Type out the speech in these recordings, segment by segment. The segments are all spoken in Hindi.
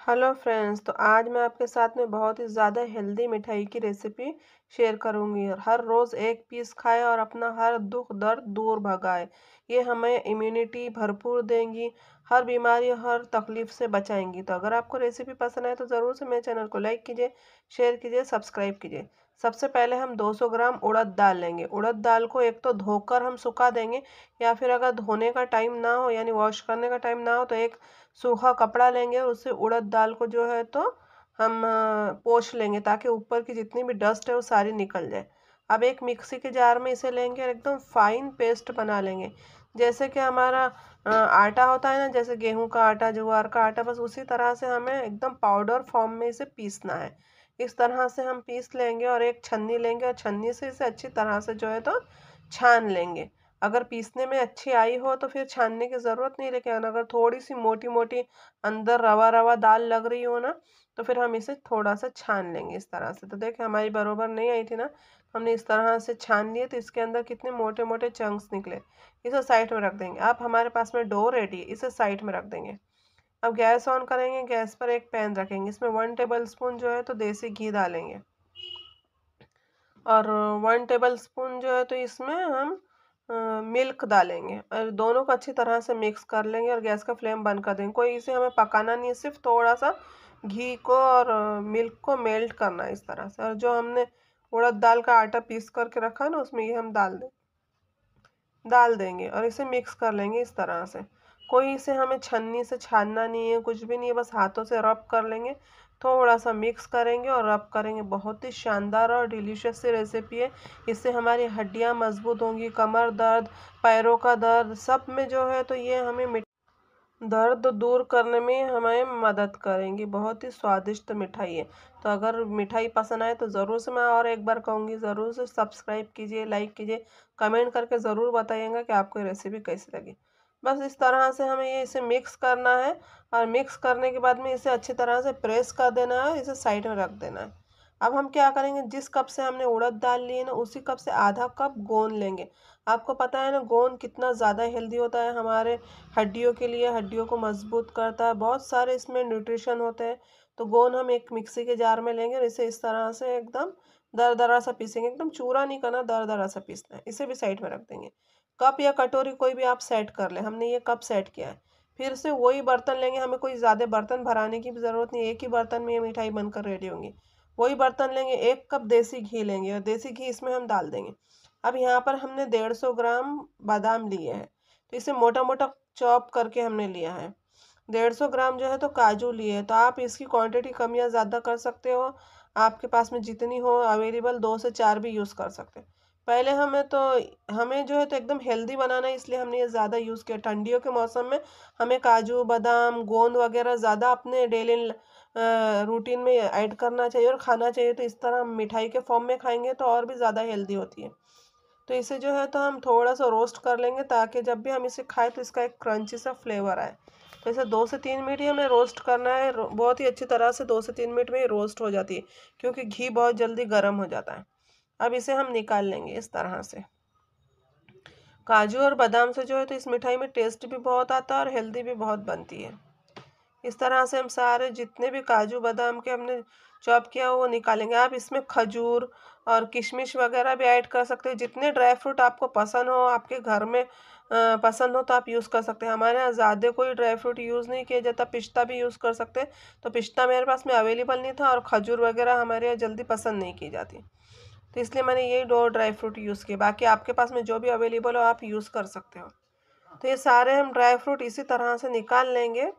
हेलो फ्रेंड्स, तो आज मैं आपके साथ में बहुत ही ज़्यादा हेल्दी मिठाई की रेसिपी शेयर करूंगी। और हर रोज़ एक पीस खाए और अपना हर दुख दर्द दूर भगाए। ये हमें इम्यूनिटी भरपूर देंगी, हर बीमारी हर तकलीफ से बचाएंगी। तो अगर आपको रेसिपी पसंद आए तो ज़रूर से मेरे चैनल को लाइक कीजिए, शेयर कीजिए, सब्सक्राइब कीजिए। सबसे पहले हम 200 ग्राम उड़द दाल लेंगे। उड़द दाल को एक तो धोकर हम सुखा देंगे, या फिर अगर धोने का टाइम ना हो यानी वॉश करने का टाइम ना हो तो एक सूखा कपड़ा लेंगे और उससे उड़द दाल को जो है तो हम पोंछ लेंगे, ताकि ऊपर की जितनी भी डस्ट है वो सारी निकल जाए। अब एक मिक्सी के जार में इसे लेंगे और एकदम फाइन पेस्ट बना लेंगे। जैसे कि हमारा आटा होता है ना, जैसे गेहूं का आटा, ज्वार का आटा, बस उसी तरह से हमें एकदम पाउडर फॉर्म में इसे पीसना है। इस तरह से हम पीस लेंगे और एक छन्नी लेंगे और छन्नी से इसे अच्छी तरह से जो है तो छान लेंगे। अगर पीसने में अच्छी आई हो तो फिर छानने की ज़रूरत नहीं, लेकिन अगर थोड़ी सी मोटी मोटी अंदर रवा रवा दाल लग रही हो ना, तो फिर हम इसे थोड़ा सा छान लेंगे इस तरह से। तो देखिए हमारी बरोबर नहीं आई थी ना, हमने इस तरह से छान लिए तो इसके अंदर कितने मोटे मोटे चंक्स निकले। इसे साइड में रख देंगे। अब हमारे पास में डो रेडी है, इसे साइड में रख देंगे। अब गैस ऑन करेंगे, गैस पर एक पैन रखेंगे, इसमें 1 टेबल स्पून जो है तो देसी घी डालेंगे। और 1 टेबल स्पून जो है तो इसमें हम मिल्क डालेंगे और दोनों को अच्छी तरह से मिक्स कर लेंगे और गैस का फ्लेम बंद कर देंगे। कोई इसे हमें पकाना नहीं है, सिर्फ थोड़ा सा घी को और मिल्क को मेल्ट करना है इस तरह से। और जो हमने उड़द दाल का आटा पीस करके रखा है ना, उसमें ये हम डाल देंगे और इसे मिक्स कर लेंगे इस तरह से। कोई इसे हमें छन्नी से छानना नहीं है, कुछ भी नहीं है, बस हाथों से रब कर लेंगे। थोड़ा सा मिक्स करेंगे और रब करेंगे। बहुत ही शानदार और डिलीशियस सी रेसिपी है। इससे हमारी हड्डियां मजबूत होंगी, कमर दर्द, पैरों का दर्द, सब में जो है तो ये हमें दर्द दूर करने में हमें मदद करेंगी। बहुत ही स्वादिष्ट मिठाई है। तो अगर मिठाई पसंद आए तो ज़रूर से, मैं और एक बार कहूँगी, ज़रूर से सब्सक्राइब कीजिए, लाइक कीजिए, कमेंट करके ज़रूर बताइएगा कि आपको ये रेसिपी कैसी लगी। बस इस तरह से हमें ये इसे मिक्स करना है। और मिक्स करने के बाद में इसे अच्छी तरह से प्रेस कर देना है, इसे साइड में रख देना है। अब हम क्या करेंगे, जिस कप से हमने उड़द दाल ली है ना, उसी कप से आधा कप गोंद लेंगे। आपको पता है ना गोंद कितना ज़्यादा हेल्दी होता है हमारे हड्डियों के लिए, हड्डियों को मजबूत करता है, बहुत सारे इसमें न्यूट्रिशन होते हैं। तो गोंद हम एक मिक्सी के जार में लेंगे और इसे इस तरह से एकदम दरदरा सा पीसेंगे। एकदम चूरा नहीं करना, दरदरा सा पीसना है। इसे भी साइड में रख देंगे। कप या कटोरी कोई भी आप सेट कर ले, हमने ये कप सेट किया है। फिर से वही बर्तन लेंगे, हमें कोई ज़्यादा बर्तन भराने की भी ज़रूरत नहीं, एक ही बर्तन में ये मिठाई बनकर रेडी होंगी। वही बर्तन लेंगे, 1 कप देसी घी लेंगे और देसी घी इसमें हम डाल देंगे। अब यहाँ पर हमने 150 ग्राम बादाम लिए हैं, तो इसे मोटा मोटा चॉप करके हमने लिया है। 150 ग्राम जो है तो काजू लिए हैं। तो आप इसकी क्वांटिटी कम या ज़्यादा कर सकते हो, आपके पास में जितनी हो अवेलेबल, 2 से 4 भी यूज़ कर सकते हैं। पहले हमें जो है तो एकदम हेल्दी बनाना है, इसलिए हमने ये ज़्यादा यूज़ किया। ठंडियों के मौसम में हमें काजू बादाम गोंद वगैरह ज़्यादा अपने डेली रूटीन में ऐड करना चाहिए और खाना चाहिए। तो इस तरह मिठाई के फॉर्म में खाएंगे तो और भी ज़्यादा हेल्दी होती है। तो इसे जो है तो हम थोड़ा सा रोस्ट कर लेंगे, ताकि जब भी हम इसे खाएं तो इसका एक क्रंची सा फ्लेवर आए। तो इसे 2 से 3 मिनट ही हमें रोस्ट करना है। बहुत ही अच्छी तरह से 2 से 3 मिनट में ही रोस्ट हो जाती है, क्योंकि घी बहुत जल्दी गर्म हो जाता है। अब इसे हम निकाल लेंगे इस तरह से। काजू और बादाम से जो है तो इस मिठाई में टेस्ट भी बहुत आता है और हेल्दी भी बहुत बनती है। इस तरह से हम सारे जितने भी काजू बादाम के हमने चॉप किया वो निकालेंगे। आप इसमें खजूर और किशमिश वगैरह भी ऐड कर सकते हो। जितने ड्राई फ्रूट आपको पसंद हो, आपके घर में पसंद हो, तो आप यूज़ कर सकते हैं। हमारे यहाँ ज़्यादा कोई ड्राई फ्रूट यूज़ नहीं किया जाता, पिस्ता भी यूज़ कर सकते हैं। तो पिस्ता मेरे पास में अवेलेबल नहीं था और खजूर वगैरह हमारे यहाँ जल्दी पसंद नहीं की जाती, तो इसलिए मैंने ये 2 ड्राई फ्रूट यूज़ किए। बाकी आपके पास में जो भी अवेलेबल हो आप यूज़ कर सकते हो। तो ये सारे हम ड्राई फ्रूट इसी तरह से निकाल लेंगे।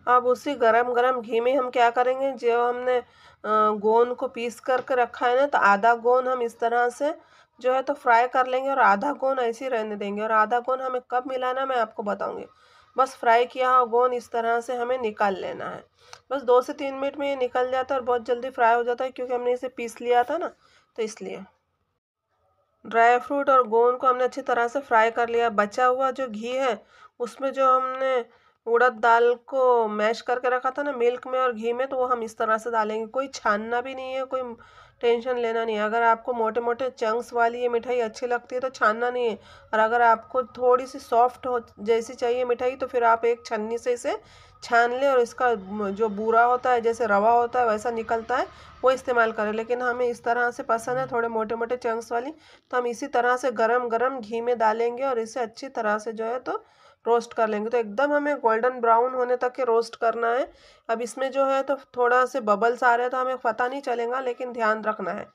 अब उसी गरम गरम घी में हम क्या करेंगे, जो हमने गोंद को पीस करके रखा है ना, तो आधा गोंद हम इस तरह से जो है तो फ्राई कर लेंगे और आधा गोंद ऐसे ही रहने देंगे। और आधा गोंद हमें कब मिलाना मैं आपको बताऊंगी। बस फ्राई किया हुआ गोंद इस तरह से हमें निकाल लेना है। बस 2 से 3 मिनट में ये निकल जाता है और बहुत जल्दी फ्राई हो जाता है, क्योंकि हमने इसे पीस लिया था ना, तो इसलिए। ड्राई फ्रूट और गोंद को हमने अच्छी तरह से फ्राई कर लिया। बचा हुआ जो घी है उसमें जो हमने उड़द दाल को मैश करके रखा था ना मिल्क में और घी में, तो वो हम इस तरह से डालेंगे। कोई छानना भी नहीं है, कोई टेंशन लेना नहीं है। अगर आपको मोटे मोटे चंक्स वाली ये मिठाई अच्छी लगती है तो छानना नहीं है, और अगर आपको थोड़ी सी सॉफ्ट हो जैसी चाहिए मिठाई तो फिर आप एक छन्नी से इसे छान लें और इसका जो बूरा होता है, जैसे रवा होता है वैसा निकलता है, वो इस्तेमाल करें। लेकिन हमें इस तरह से पसंद है थोड़े मोटे मोटे चंक्स वाली, तो हम इसी तरह से गरम गरम घी में डालेंगे और इसे अच्छी तरह से जो है तो रोस्ट कर लेंगे। तो एकदम हमें गोल्डन ब्राउन होने तक के रोस्ट करना है। अब इसमें जो है तो थोड़ा से बबल्स आ रहे हैं तो हमें पता नहीं चलेगा, लेकिन ध्यान रखना है।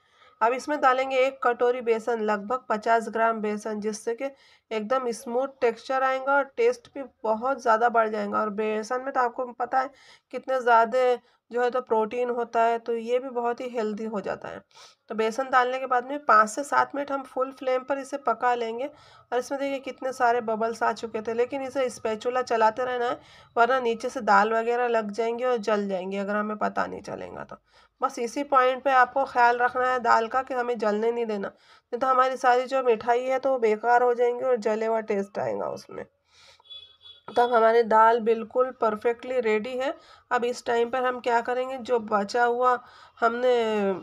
अब इसमें डालेंगे 1 कटोरी बेसन, लगभग 50 ग्राम बेसन, जिससे कि एकदम स्मूथ टेक्सचर आएगा और टेस्ट भी बहुत ज़्यादा बढ़ जाएगा। और बेसन में तो आपको पता है कितने ज़्यादा जो है तो प्रोटीन होता है, तो ये भी बहुत ही हेल्दी हो जाता है। तो बेसन डालने के बाद में 5 से 7 मिनट हम फुल फ्लेम पर इसे पका लेंगे। और इसमें देखिए कितने सारे बबल्स आ चुके थे, लेकिन इसे स्पैचुला चलाते रहना है, वरना नीचे से दाल वगैरह लग जाएंगी और जल जाएंगी अगर हमें पता नहीं चलेगा तो। बस इसी पॉइंट पे आपको ख्याल रखना है दाल का, कि हमें जलने नहीं देना, नहीं तो हमारी सारी जो मिठाई है तो वो बेकार हो जाएंगी और जले हुआ टेस्ट आएगा उसमें। तब हमारी दाल बिल्कुल परफेक्टली रेडी है। अब इस टाइम पर हम क्या करेंगे, जो बचा हुआ हमने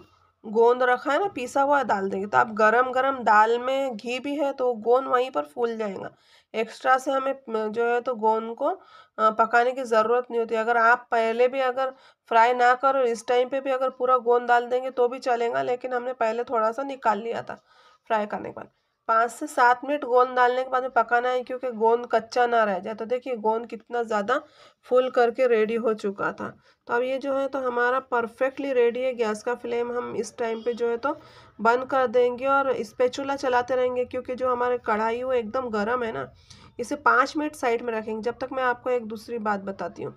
गोंद रखा है ना पिसा हुआ, डाल देंगे। तो अब गरम गरम दाल में घी भी है तो गोंद वहीं पर फूल जाएगा। एक्स्ट्रा से हमें जो है तो गोंद को पकाने की ज़रूरत नहीं होती। अगर आप पहले भी अगर फ्राई ना करो, इस टाइम पे भी अगर पूरा गोंद डाल देंगे तो भी चलेगा, लेकिन हमने पहले थोड़ा सा निकाल लिया था फ्राई करने के बाद। 5 से 7 मिनट गोंद डालने के बाद में पकाना है, क्योंकि गोंद कच्चा ना रह जाए। तो देखिए गोंद कितना ज़्यादा फुल करके रेडी हो चुका था। तो अब ये जो है तो हमारा परफेक्टली रेडी है। गैस का फ्लेम हम इस टाइम पे जो है तो बंद कर देंगे और स्पैचुला चलाते रहेंगे, क्योंकि जो हमारे कढ़ाई वो एकदम गर्म है ना। इसे 5 मिनट साइड में रखेंगे, जब तक मैं आपको एक दूसरी बात बताती हूँ।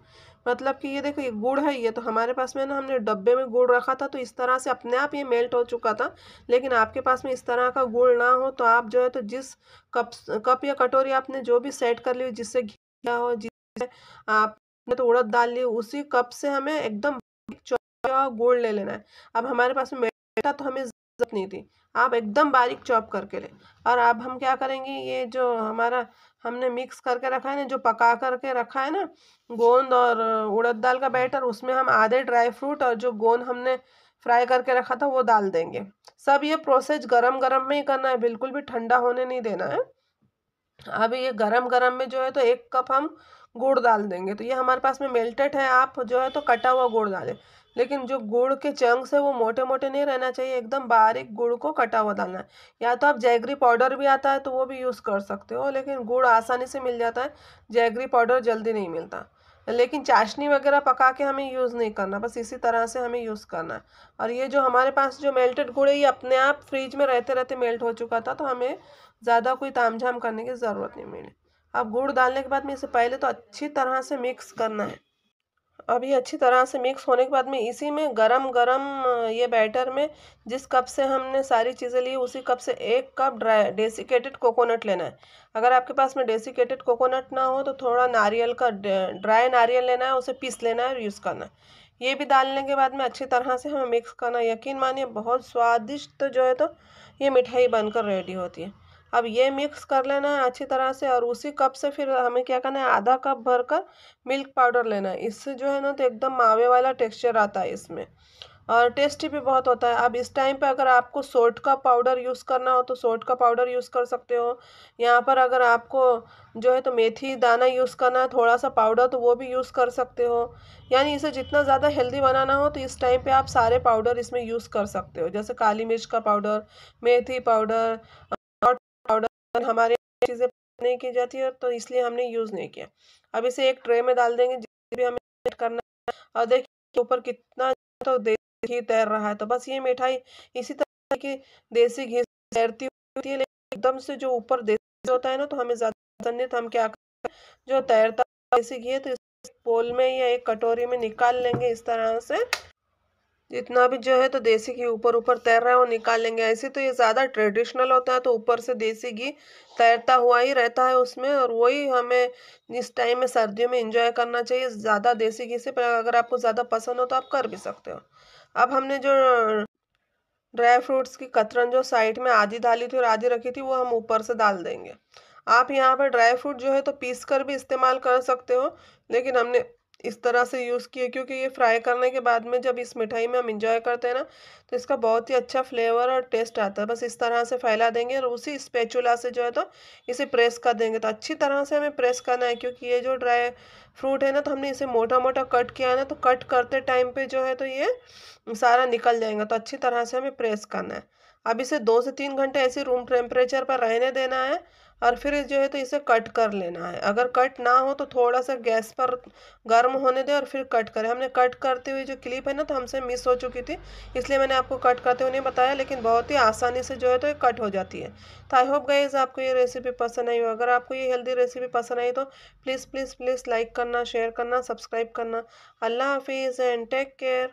मतलब कि ये देखो, ये गुड़ है, ये तो हमारे पास में ना हमने डब्बे में गुड़ रखा था तो इस तरह से अपने आप ये मेल्ट हो चुका था। लेकिन आपके पास में इस तरह का गुड़ ना हो तो आप जो है तो जिस कप कप या कटोरी आपने जो भी सेट कर ली हो, जिससे घी हो, जिससे आपने तो उड़द दाल ली, उसी कप से हमें एकदम गुड़ ले लेना है। अब हमारे पास में मेल्टा तो हमें जरूरत नहीं थी, आप एकदम बारीक चॉप करके ले। और अब हम क्या करेंगे, ये जो हमारा हमने मिक्स करके रखा है ना, जो पका करके रखा है ना गोंद और उड़द दाल का बैटर, उसमें हम आधे ड्राई फ्रूट और जो गोंद हमने फ्राई करके रखा था वो डाल देंगे। सब ये प्रोसेस गरम गरम में ही करना है, बिल्कुल भी ठंडा होने नहीं देना है। अब ये गरम गरम में जो है तो 1 कप हम गुड़ डाल देंगे। तो ये हमारे पास में मेल्टेड है, आप जो है तो कटा हुआ गुड़ डालें। लेकिन जो गुड़ के चंक्स है वो मोटे मोटे नहीं रहना चाहिए, एकदम बारीक गुड़ को कटा हुआ डालना है। या तो आप जैगरी पाउडर भी आता है तो वो भी यूज़ कर सकते हो, लेकिन गुड़ आसानी से मिल जाता है, जैगरी पाउडर जल्दी नहीं मिलता। लेकिन चाशनी वगैरह पका के हमें यूज़ नहीं करना, बस इसी तरह से हमें यूज़ करना है। और ये जो हमारे पास जो मेल्टेड गुड़ है ये अपने आप फ्रिज में रहते रहते मेल्ट हो चुका था, तो हमें ज़्यादा कोई तामझाम करने की ज़रूरत नहीं मिली। अब गुड़ डालने के बाद में इसे पहले तो अच्छी तरह से मिक्स करना है। अब ये अच्छी तरह से मिक्स होने के बाद में इसी में गरम गरम ये बैटर में जिस कप से हमने सारी चीज़ें ली उसी कप से 1 कप डेसिकेटेड कोकोनट लेना है। अगर आपके पास में डेसिकेटेड कोकोनट ना हो तो थोड़ा नारियल का ड्राई नारियल लेना है, उसे पीस लेना है और यूज़ करना है। ये भी डालने के बाद में अच्छी तरह से हमें मिक्स करना है। यकीन मानिए बहुत स्वादिष्ट तो जो है तो ये मिठाई बनकर रेडी होती है। अब ये मिक्स कर लेना है अच्छी तरह से, और उसी कप से फिर हमें क्या करना है, आधा कप भरकर मिल्क पाउडर लेना है। इससे जो है ना तो एकदम मावे वाला टेक्सचर आता है इसमें, और टेस्टी भी बहुत होता है। अब इस टाइम पे अगर आपको सोट का पाउडर यूज़ करना हो तो सोट का पाउडर यूज़ कर सकते हो। यहाँ पर अगर आपको जो है तो मेथी दाना यूज़ करना है थोड़ा सा पाउडर, तो वो भी यूज़ कर सकते हो। यानी इसे जितना ज़्यादा हेल्दी बनाना हो तो इस टाइम पे आप सारे पाउडर इसमें यूज़ कर सकते हो, जैसे काली मिर्च का पाउडर, मेथी पाउडर, पाउडर। हमारे चीज़ें नहीं की जाती है तो इसलिए हमने यूज़ नहीं किया। अब इसे एक ट्रे में डाल देंगे जिसे भी हमें सेट करना है। और देखिए ऊपर कितना तो देसी घी तैर रहा है। तो बस ये मिठाई इसी तरह की देसी घी तैरती होती है, लेकिन एकदम से जो ऊपर देसी होता है ना तो हमें ज़्यादा नहीं, तो हम क्या करें, जो तैरता देसी घी है तो इस बोल में या एक कटोरी में निकाल लेंगे इस तरह से। जितना भी जो है तो देसी घी ऊपर ऊपर तैर रहा है वो निकाल लेंगे। ऐसे तो ये ज़्यादा ट्रेडिशनल होता है, तो ऊपर से देसी घी तैरता हुआ ही रहता है उसमें, और वही हमें इस टाइम में सर्दियों में एंजॉय करना चाहिए ज़्यादा देसी घी से। पर अगर आपको ज़्यादा पसंद हो तो आप कर भी सकते हो। अब हमने जो ड्राई फ्रूट्स की कतरन जो साइड में आधी डाली थी और आधी रखी थी वो हम ऊपर से डाल देंगे। आप यहाँ पर ड्राई फ्रूट जो है तो पीस कर भी इस्तेमाल कर सकते हो, लेकिन हमने इस तरह से यूज़ किया क्योंकि ये फ्राई करने के बाद में जब इस मिठाई में हम इंजॉय करते हैं ना, तो इसका बहुत ही अच्छा फ्लेवर और टेस्ट आता है। बस इस तरह से फैला देंगे और उसी स्पैचुला से जो है तो इसे प्रेस कर देंगे। तो अच्छी तरह से हमें प्रेस करना है क्योंकि ये जो ड्राई फ्रूट है ना, तो हमने इसे मोटा मोटा कट किया है ना, तो कट करते टाइम पे जो है तो ये सारा निकल जाएगा। तो अच्छी तरह से हमें प्रेस करना है। अब इसे 2 से 3 घंटे ऐसे रूम टेम्परेचर पर रहने देना है और फिर जो है तो इसे कट कर लेना है। अगर कट ना हो तो थोड़ा सा गैस पर गर्म होने दें और फिर कट करें। हमने कट करते हुए जो क्लिप है ना, तो हमसे मिस हो चुकी थी, इसलिए मैंने आपको कट करते हुए नहीं बताया, लेकिन बहुत ही आसानी से जो है तो ये कट हो जाती है। तो आई होप गाइज आपको ये रेसिपी पसंद आई हो। अगर आपको ये हेल्दी रेसिपी पसंद आई तो प्लीज़ प्लीज़ प्लीज़ लाइक करना, शेयर करना, सब्सक्राइब करना। अल्लाह हाफिज़ एंड टेक केयर।